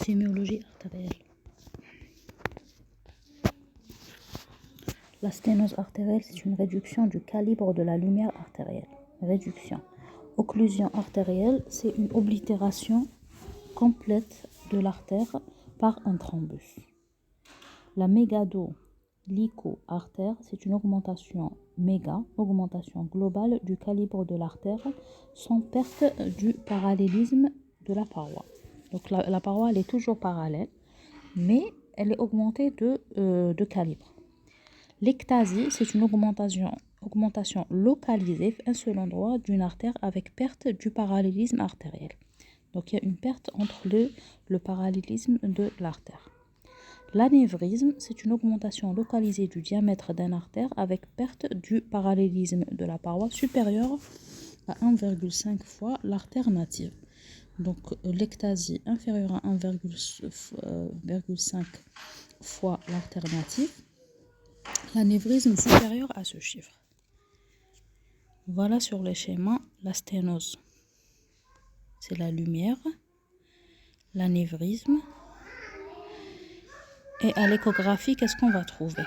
Sémiologie artérielle. La sténose artérielle, c'est une réduction du calibre de la lumière artérielle. Réduction. Occlusion artérielle, c'est une oblitération complète de l'artère par un thrombus. La mégado-lyco-artère, c'est une augmentation globale du calibre de l'artère sans perte du parallélisme de la paroi. Donc la paroi, elle est toujours parallèle, mais elle est augmentée de calibre. L'ectasie, c'est une augmentation localisée à un seul endroit d'une artère avec perte du parallélisme artériel. Donc il y a une perte entre le parallélisme de l'artère. L'anévrisme, c'est une augmentation localisée du diamètre d'une artère avec perte du parallélisme de la paroi supérieure à 1,5 fois l'artère native. Donc l'ectasie inférieure à 1,5 fois l'artère native. L'anévrisme supérieur à ce chiffre. Voilà sur le schéma la sténose. C'est la lumière, l'anévrisme. Et à l'échographie, qu'est-ce qu'on va trouver?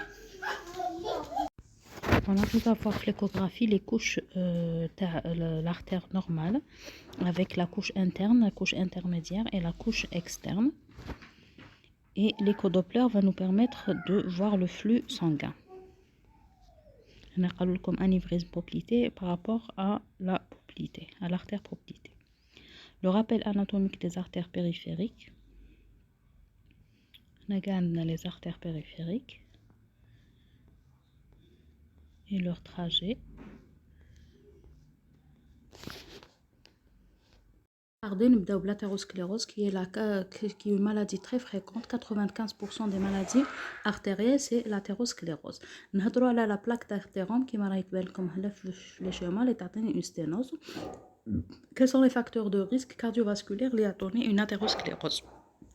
On a tout à voir l'échographie, les couches, l'artère normale, avec la couche interne, la couche intermédiaire et la couche externe. Et l'échodoppler va nous permettre de voir le flux sanguin. On a comme anévrisme poplité par rapport à la poplité, à l'artère poplité. Le rappel anatomique des artères périphériques. On a les artères périphériques et leur trajet. Nous avons l'athérosclérose qui est une maladie très fréquente. 95% des maladies artérielles, c'est l'athérosclérose. Nous avons la plaque d'artérome qui m'a comme le schéma, une sténose. Quels sont les facteurs de risque cardiovasculaire liés à une athérosclérose?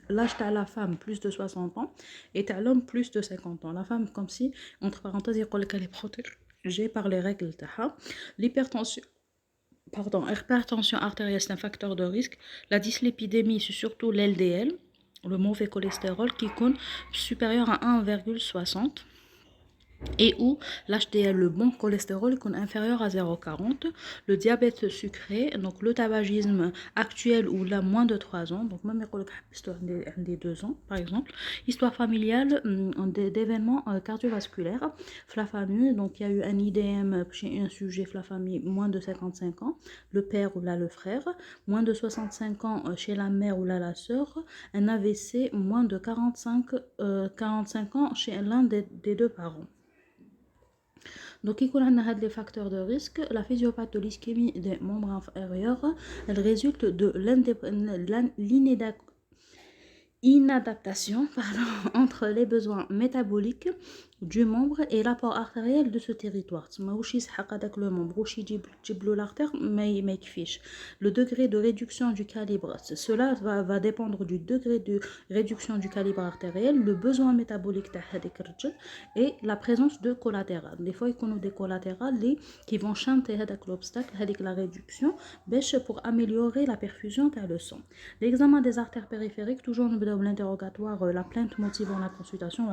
L'âge de la femme, plus de 60 ans, et de l'homme, plus de 50 ans. La femme, comme si, entre parenthèses, elle est protégée par les règles. L'hypertension artérielle, c'est un facteur de risque. La dyslipidémie, c'est surtout l'LDL, le mauvais cholestérol, qui est supérieur à 1,60. Et où l'HDL, le bon cholestérol, est inférieur à 0,40. Le diabète sucré, donc le tabagisme actuel ou là moins de 3 ans, donc même histoire des 2 ans par exemple. Histoire familiale d'événements cardiovasculaires. La famille, donc il y a eu un IDM chez un sujet, la famille moins de 55 ans, le père ou là le frère, moins de 65 ans chez la mère ou là la sœur, un AVC moins de 45 ans chez l'un des 2 parents. Donc, il y a des facteurs de risque. La physiopathie de l'ischémie des membres inférieurs, elle résulte de l'inadaptation entre les besoins métaboliques du membre et l'apport artériel de ce territoire. Le degré de réduction du calibre, cela va dépendre du degré de réduction du calibre artériel, le besoin métabolique et la présence de collatérales. Des fois, il y a des collatérales qui vont chanter l'obstacle avec la réduction pour améliorer la perfusion de le sang. L'examen des artères périphériques, toujours l'interrogatoire, la plainte motivant la consultation,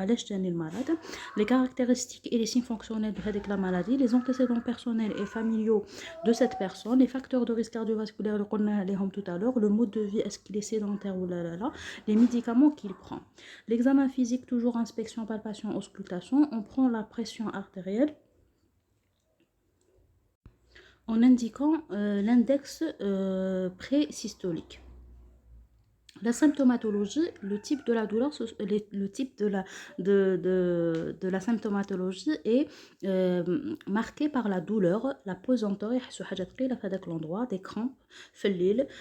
les caractéristiques et les signes fonctionnels de la maladie, les antécédents personnels et familiaux de cette personne, les facteurs de risque cardiovasculaire tout à l'heure, le mode de vie, est-ce qu'il est sédentaire ou les médicaments qu'il prend. L'examen physique, toujours inspection, palpation, auscultation, on prend la pression artérielle en indiquant l'index pré-systolique. La symptomatologie, le type de la douleur, le type de la symptomatologie est marqué par la douleur, la pesanteur, l'endroit, des crampes,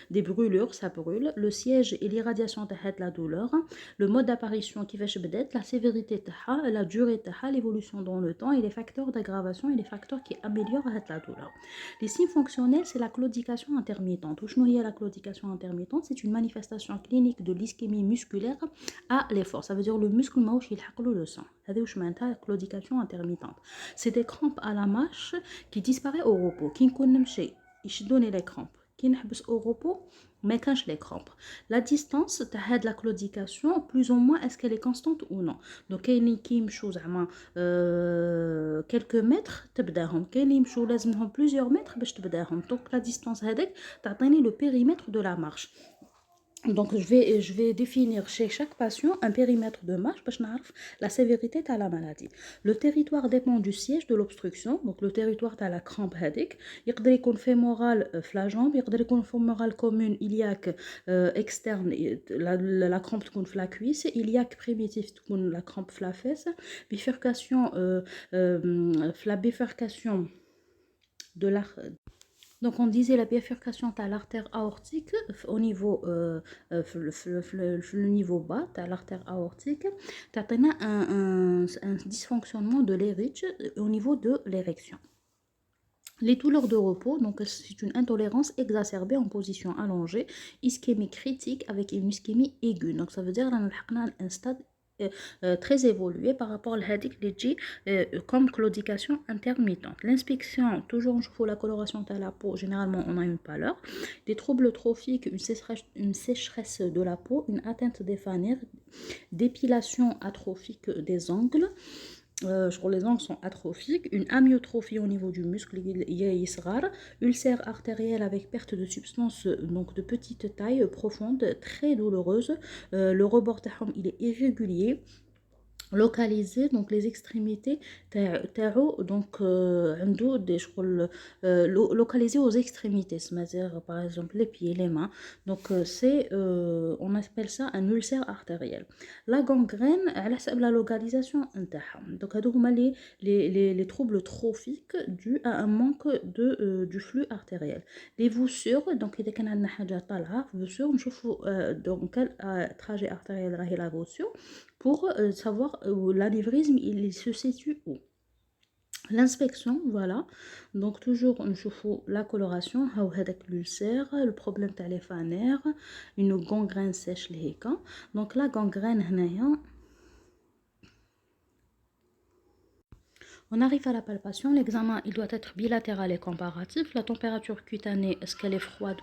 des brûlures, ça brûle, le siège et l'irradiation de la douleur, le mode d'apparition qui fait la sévérité, la durée, l'évolution dans le temps et les facteurs d'aggravation et les facteurs qui améliorent la douleur. Les signes fonctionnels, c'est la claudication intermittente. La claudication intermittente, c'est une manifestation clinique de l'ischémie musculaire à l'effort. Ça veut dire le muscle mauche il haqlo le sang. La claudication intermittente. C'est des crampes à la marche qui disparaissent au repos. Qui ne connaît pas, il donne les crampes. Qui n'habite au repos, mais quand je les crampe. La distance de la claudication, plus ou moins, est-ce qu'elle est constante ou non? Donc, qui me chose quelques mètres, qui me chose plusieurs mètres, donc la distance, c'est le périmètre de la marche. Donc, je vais définir chez chaque patient un périmètre de marche pour savoir la sévérité de la maladie. Le territoire dépend du siège de l'obstruction. Donc, le territoire de la crampe hédique. Il peut être fémoral flageant, il peut être fémoral commune iliaque externe, la crampe de la cuisse, iliaque primitif, la crampe de la fesse, bifurcation, la bifurcation de la. Donc, on disait la bifurcation à l'artère aortique au niveau, le niveau bas, à l'artère aortique, tu as un dysfonctionnement de l'érige au niveau de l'érection. Les douleurs de repos, donc c'est une intolérance exacerbée en position allongée, ischémie critique avec une ischémie aiguë. Donc, ça veut dire qu'on a un stade très évolué par rapport à l'hadik comme claudication intermittente. L'inspection, toujours je trouve la coloration de la peau, généralement on a une pâleur, des troubles trophiques, une sécheresse de la peau, une atteinte des fanères, dépilation atrophique des ongles. Je crois que les ongles sont atrophiques, une amyotrophie au niveau du muscle ulcère artériel avec perte de substance donc de petite taille profonde, très douloureuse. Le rebord il est irrégulier, localiser donc les extrémités donc localisé aux extrémités, c'est-à-dire par exemple les pieds, les mains. Donc on appelle ça un ulcère artériel. La gangrène elle a la localisation interne. Donc les troubles trophiques dus à un manque du flux artériel. Les voussures, donc il y a voussure, donc quel trajet artériel est la voussure pour savoir où l'anévrisme il se situe où. L'inspection, voilà, donc toujours on chauffe la coloration, l'ulcère, le problème de les fanères, une gangrène sèche les cas. Donc la gangrène on arrive à la palpation, l'examen il doit être bilatéral et comparatif. La température cutanée, est-ce qu'elle est froide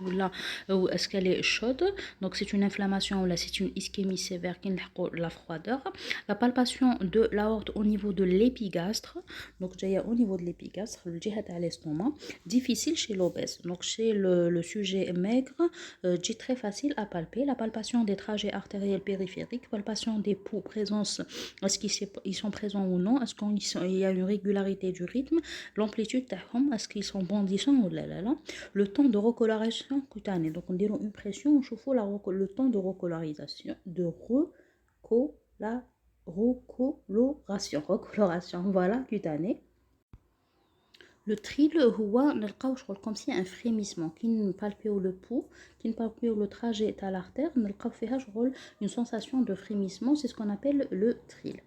ou est-ce qu'elle est chaude? Donc c'est une inflammation ou là c'est une ischémie sévère qui la froideur. La palpation de l'aorte au niveau de l'épigastre, donc déjà au niveau de l'épigastre, le djihad à l'estomac, difficile chez l'obèse. Donc chez le sujet maigre, très facile à palper. La palpation des trajets artériels périphériques, palpation des poux, présence, est-ce qu'ils sont présents ou non, est-ce qu'il y a une régularité du rythme, l'amplitude تاعهم, est-ce qu'ils sont bondissants ou là. Le temps de recoloration cutanée, donc on dit une pression, on chauffe le temps de recolorisation, recoloration, voilà, cutanée. Le thril هو نلقاو شغل comme si un frémissement qui ne palpéo le pouls, qui ne palpéo le trajet à l'artère, نلقاو فيها شغل une sensation de frémissement, c'est ce qu'on appelle le thril.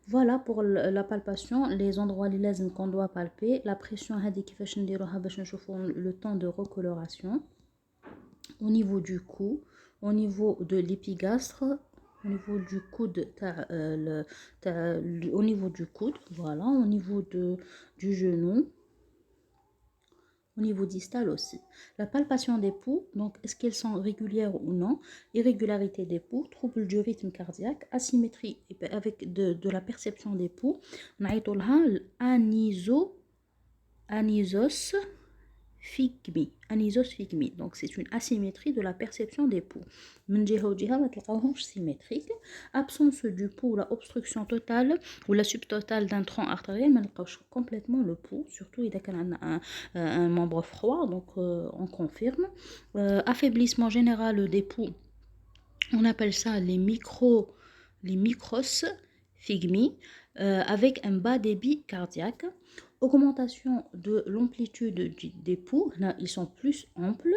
Voilà pour la palpation, les endroits qu'on doit palper, la pression le temps de recoloration au niveau du cou, au niveau de l'épigastre, au niveau du coude, au niveau du coude, voilà, au niveau du genou, au niveau distal aussi. La palpation des poux, donc est-ce qu'elles sont régulières ou non? Irrégularité des poux, trouble du rythme cardiaque, asymétrie avec de la perception des poux. On a anisosphygmie. Donc c'est une asymétrie de la perception des poux. Symétrique. Absence du pouls, la obstruction totale ou la subtotale d'un tronc artériel, mais complètement le pouls, surtout il y a un membre froid, donc on confirme. Affaiblissement général des poux, on appelle ça les microsphygmies, avec un bas débit cardiaque. Augmentation de l'amplitude des poux, là ils sont plus amples,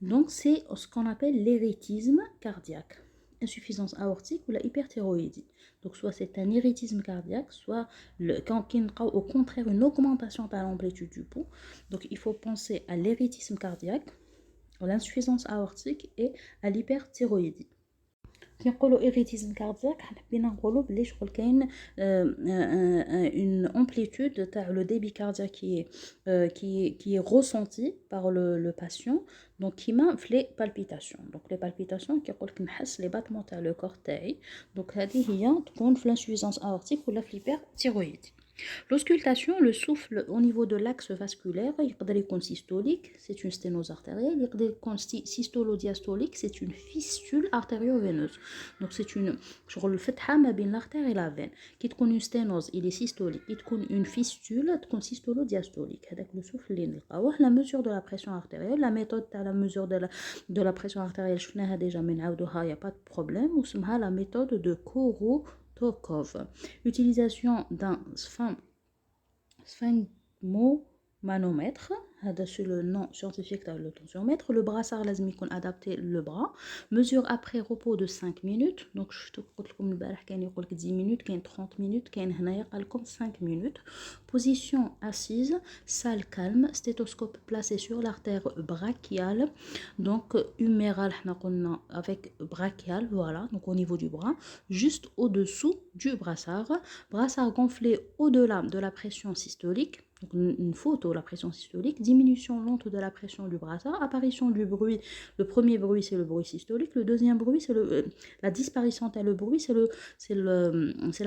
donc c'est ce qu'on appelle l'érythisme cardiaque, insuffisance aortique ou la hyperthyroïdie. Donc soit c'est un érythisme cardiaque, soit au contraire une augmentation de l'amplitude du pouls. Donc il faut penser à l'érythisme cardiaque, à l'insuffisance aortique et à l'hyperthyroïdie. كي نقولوا ايريتيزم كاردياك حابين نقولوا بلي شغل كاين une amplitude تاع le débit cardiaque qui est ressenti par le patient donc qui m'a les palpitations donc les palpitations كيقول لك نحس les battements تاع le corps تاعي donc هذه هي تكون في l'insuffisance aortique ولا في l'hyperthyroïdie. L'auscultation, le souffle au niveau de l'axe vasculaire, il peut être systolique, c'est une sténose artérielle, il peut être systolo-diastolique, c'est une fistule artério-veineuse. Donc c'est une, sur le fatha ma bin l'artère et la veine. Qui est une sténose, il est systolique, qui est une fistule, c'est systolo-diastolique. Avec le souffle, la mesure de la pression artérielle, la méthode à la mesure de la pression artérielle, je l'ai déjà mentionné, il n'y a pas de problème, ou c'est la méthode de Korotokov. Utilisation d'un sphygmomanomètre, c'est le nom scientifique de le tensiomètre. Le brassard لازم يكون adapté le bras. Mesure après repos de 5 minutes. Donc je قلت لكم البارح كاين يقول لك 10 minutes, كاين 30 minutes, كاين هنايا قال لكم 5 minutes. Position assise, salle calme, stéthoscope placé sur l'artère brachiale. Donc humérale حنا قلنا avec brachial, voilà, donc au niveau du bras, juste au-dessous du brassard. Brassard gonflé au-delà de la pression systolique. Donc une photo, la pression systolique, diminution lente de la pression du brassard, apparition du bruit. Le premier bruit, c'est le bruit systolique. Le deuxième bruit, c'est la disparition de le bruit, c'est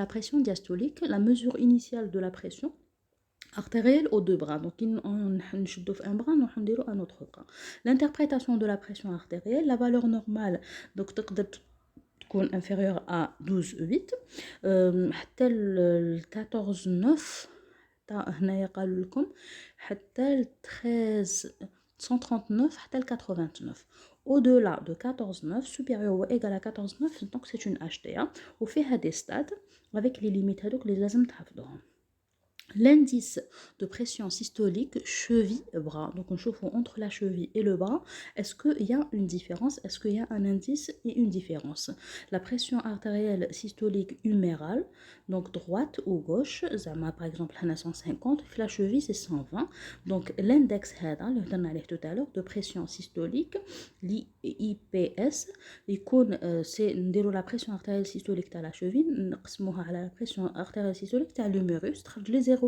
la pression diastolique. La mesure initiale de la pression artérielle aux deux bras. Donc, on chauffe un bras, on déroule un autre bras. L'interprétation de la pression artérielle, la valeur normale, donc, تكون inférieure à 12,8 حتى ل 14,9 هنايا قالوا لكم حتى ل 1339 حتى ل 89 au-delà de 14,9 supérieur ou égal à 14,9 donc c'est une HTA وفيها des stades avec les limites هذوك اللي لازم تحفظوهم. L'indice de pression systolique cheville-bras. Donc, on chauffe entre la cheville et le bras. Est-ce qu'il y a une différence? Est-ce qu'il y a un indice et une différence? La pression artérielle systolique humérale, donc droite ou gauche, Zama par exemple, 150, la cheville c'est 120. Donc, l'index tout à l'heure de pression systolique, l'IPS, c'est la pression artérielle systolique à la cheville, la pression artérielle systolique à l'humérus, les 0,8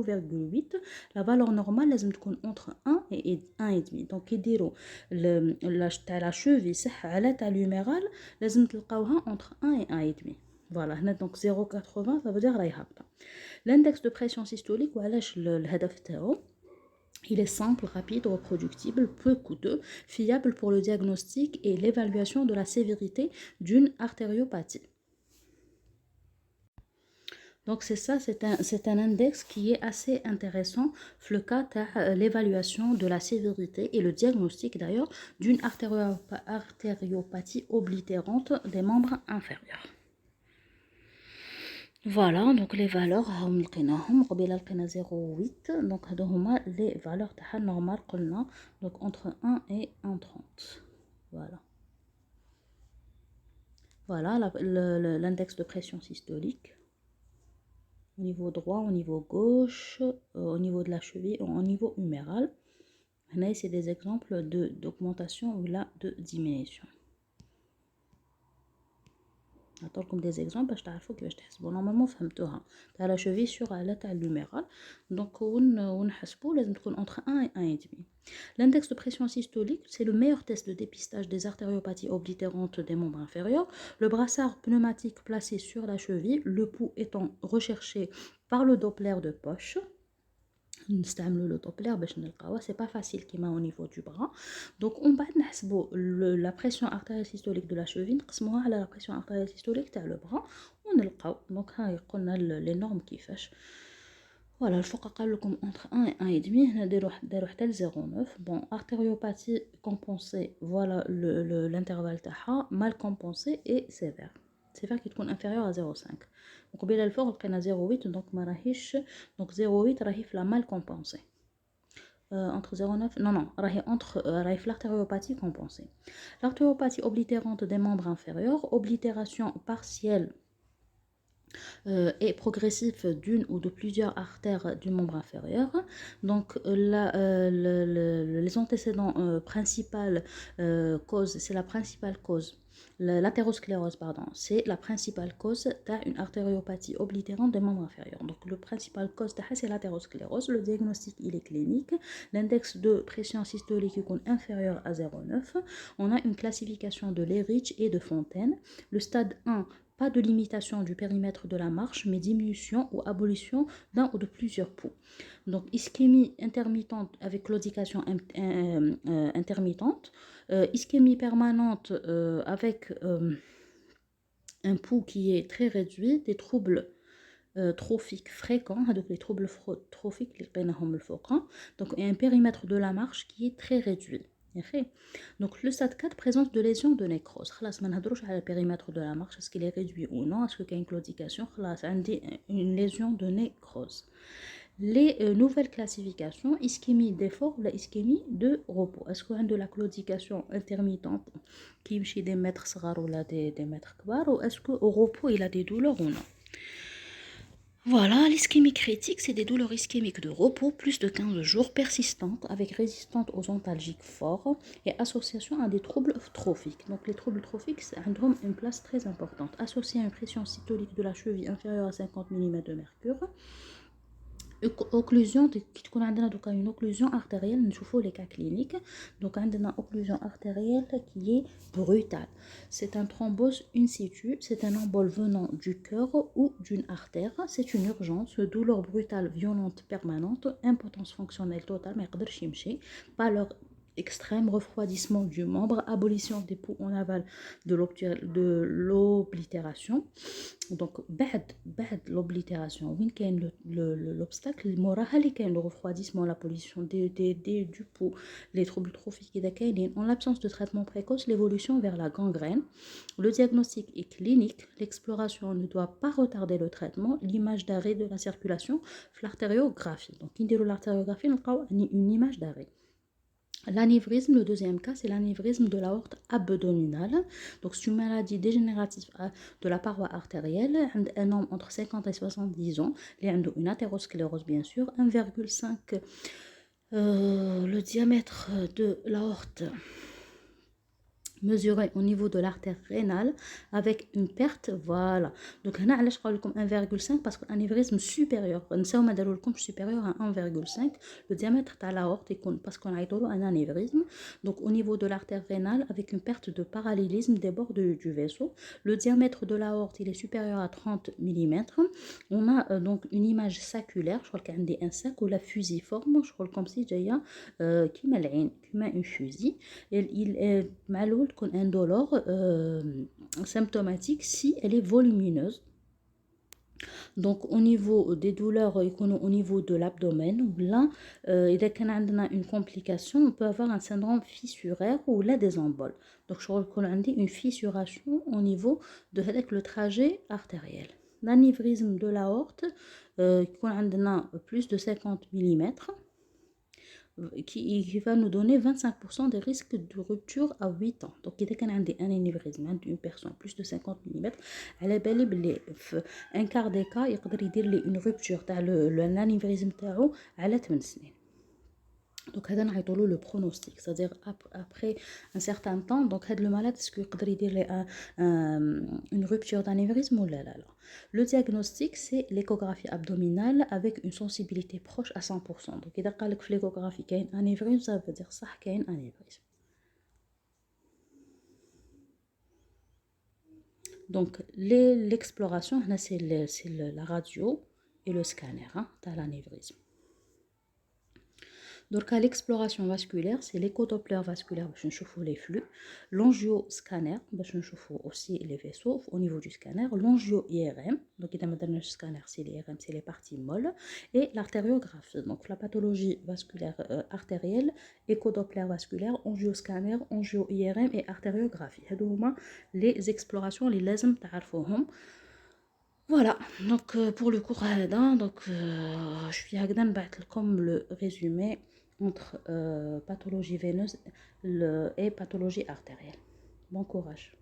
la valeur normale لازم تكون entre 1 et 1,5 donc يديروا تاع la cheville صح على تاع l'humérale لازم تلقاوها entre 1 et 1,5 voilà هنا donc 0,80 ça veut dire راهي هابطه. L'index de pression systolique وعلاش الهدف تاعو il est simple, rapide, reproductible, peu coûteux, fiable pour le diagnostic et l'évaluation de la sévérité d'une artériopathie. Donc c'est ça, c'est un index qui est assez intéressant le cas de l'évaluation de la sévérité et le diagnostic d'ailleurs d'une artériopathie oblitérante des membres inférieurs. Voilà, donc les valeurs, donc 0,8, donc les valeurs normales donc entre 1 et 1,30. Voilà. Voilà l'index de pression systolique. Au niveau droit, au niveau gauche, au niveau de la cheville, au niveau huméral. Là, c'est des exemples d'augmentation ou là de diminution. نعطيكم des exemples باش تعرفوا كيفاش تحسبوا. Normalement فهمتوها. تاع la cheville sur على تاع l'huméral. Donc ونحسبوا لازم تكون entre 1 et 1,5. L'index de pression systolique, c'est le meilleur test de dépistage des artériopathies oblitérantes des membres inférieurs. Le brassard pneumatique placé sur la cheville, le pouls étant recherché par le Doppler de poche. نستعملوا le Doppler باش نلقاوه c'est pas facile كيما au niveau du bras. Donc on va نحسبوا la pression artérielle systolique de la cheville نقسموها على la pression artérielle systolique تاع le bras ونلقاو دونك هاي قلنا les normes كيفاش. Voilà, الفوق قال لكم entre 1 et 1,5 هنا داروا حتى ل 0,9. Bon, artériopathie compensée, voilà l'intervalle تاعها mal compensée et sévère. Sévère qui تكون inférieure à 0,5. وقبيله الفوق لقينا 0,8 donc ما راهيش donc 0,8 راهي في la mal compensée. Entre 0,9 non راهي في l'artériopathie compensée. L'artériopathie oblitérante des membres inférieurs, oblitération partielle est progressif d'une ou de plusieurs artères du membre inférieur. Donc, les antécédents principales causes, c'est la principale cause. L'athérosclérose, pardon, c'est la principale cause d'une artériopathie oblitérante des membres inférieurs. Donc, le principal cause c'est l'athérosclérose. Le diagnostic, il est clinique. L'index de pression systolique est inférieur à 0,9. On a une classification de Lerich et de Fontaine. Le stade 1, pas de limitation du périmètre de la marche, mais diminution ou abolition d'un ou de plusieurs pouls. Donc, ischémie intermittente avec claudication intermittente, ischémie permanente avec un pouls qui est très réduit, des troubles trophiques fréquents, donc les troubles trophiques, donc et un périmètre de la marche qui est très réduit. Donc le stade 4 présente de lésions de nécrose. خلاص ما نهضروش على le périmètre de la marche, est-ce qu'il est réduit ou non, est-ce qu'il y a une claudication, خلاص عندي une lésion de nécrose. Les nouvelles classifications, ischémie d'effort ou la ischémie de repos. Est-ce qu'on a de la claudication intermittente qui est chez des mètres صغار ou des mètres كبار, ou est-ce qu'au repos il a des douleurs ou non? Voilà, l'ischémie critique, c'est des douleurs ischémiques de repos plus de 15 jours persistantes avec résistance aux antalgiques forts et association à des troubles trophiques. Donc les troubles trophiques, c'est une place très importante. Associé à une pression systolique de la cheville inférieure à 50 mm de mercure. Occlusion, donc une occlusion artérielle, nous les cas cliniques. Donc on a une occlusion artérielle qui est brutale. C'est un thrombose in situ, c'est un embole venant du cœur ou d'une artère. C'est une urgence, douleur brutale, violente, permanente, impotence fonctionnelle totale, mais pâleur extrême, refroidissement du membre, abolition des pouls en aval de l'oblitération. Donc, بعد l'oblitération, وين كاين l'obstacle moraha اللي كاين le refroidissement, la pollution du pouls, les troubles trophiques إذا كاينين. En l'absence de traitement précoce, l'évolution vers la gangrène. Le diagnostic est clinique, l'exploration ne doit pas retarder le traitement, l'image d'arrêt de la circulation, l'artériographie. Donc, نديروا l'artériographie, نلقاو une image d'arrêt. L'anévrisme, le deuxième cas, c'est l'anévrisme de l'aorte abdominale. Donc, c'est une maladie dégénérative de la paroi artérielle. Un homme entre 50 et 70 ans, il y a une athérosclérose, bien sûr, 1,5 le diamètre de l'aorte mesuré au niveau de l'artère rénale avec une perte, voilà. Donc هنا علاش قالوا لكم 1,5 parce qu'un anévrisme supérieur نساو ما داروا لكمش supérieur à 1,5 le diamètre de l'aorte يكون parce qu'on a un anévrisme. Donc au niveau de l'artère rénale avec une perte de parallélisme des bords du vaisseau. Le diamètre de l'aorte il est supérieur à 30 mm. On a donc une image saculaire, je crois qu'il y a un sac ou la fusiforme, je crois comme si جايه كيما العين كيما une fusil. Il est معلول تكون indolore symptomatique si elle est volumineuse. Donc au niveau des douleurs au niveau de l'abdomen, là إذا كان عندنا une complication, on peut avoir un syndrome fissuraire ou là des emboles. Donc je recommande une fissuration au niveau de le trajet artériel. L'anévrisme de l'aorte يكون عندنا plus de 50 mm. Qui va nous donner 25% des risques de rupture à 8 ans. Donc, il y a un anévrisme d'une personne plus de 50 mm. Elle est belle et un quart des cas, il y a une rupture de l'anévrisme à la 8 سنين. Donc, هذا نعيطولو le pronostic, c'est-à-dire après un certain temps, donc le malade est-ce qu'il peut dire une rupture d'anévrisme ou là. Le diagnostic c'est l'échographie abdominale avec une sensibilité proche à 100%. Donc, إذا قالك في l'échographie كاين anévrisme, ça veut dire صح كاين anévrisme. Donc, l'exploration, c'est la radio et le scanner, t'as l'anévrisme. Donc, l'exploration vasculaire, c'est l'échodoppler vasculaire, je vois les flux. L'angioscanner, je vois aussi les vaisseaux au niveau du scanner. L'angio-IRM, donc le scanner, c'est l'IRM, c'est les parties molles. Et l'artériographie, donc la pathologie vasculaire artérielle, échodoppler vasculaire, angioscanner, angio-IRM et artériographie. Les explorations, les lazem تعرفوهم. Voilà, donc pour le cours donc je suis comme le résumé entre pathologie veineuse et pathologie artérielle. Bon courage.